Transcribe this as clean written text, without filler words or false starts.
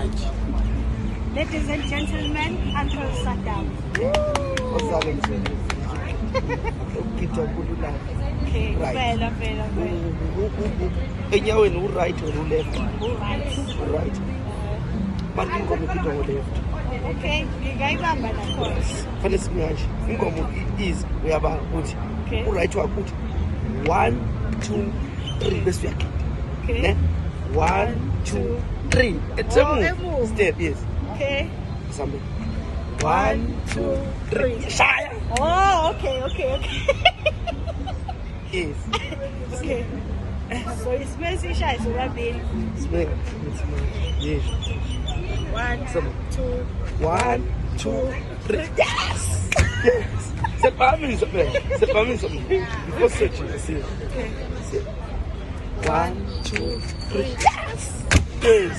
right. Ladies and gentlemen, Uncle Sadam. Okay, Right. Vela. Enyaweni u-right or u-left? Right. Right. Manje ingoma ipitwa ngo-left. Okay, ngingayibamba nakhona. Fanele simngasho. Ingoma is uyaba uthi. Okay. U-right wakho uthi 1 2 3 bese uyakhetha. Okay. Ne? 1 2 3. It's a move. Step, yes. Okay. Something. 1 2 3. Shaya. Oh, okay. Yes. Okay. So it's Messi Shai, so that means Smell. Yes. 1 Some. 2 1 2 3. Yes. Yes. C'est pas mieux, c'est pas mieux. Il faut searcher ici. Okay. 1 2 3. Yes. Yes.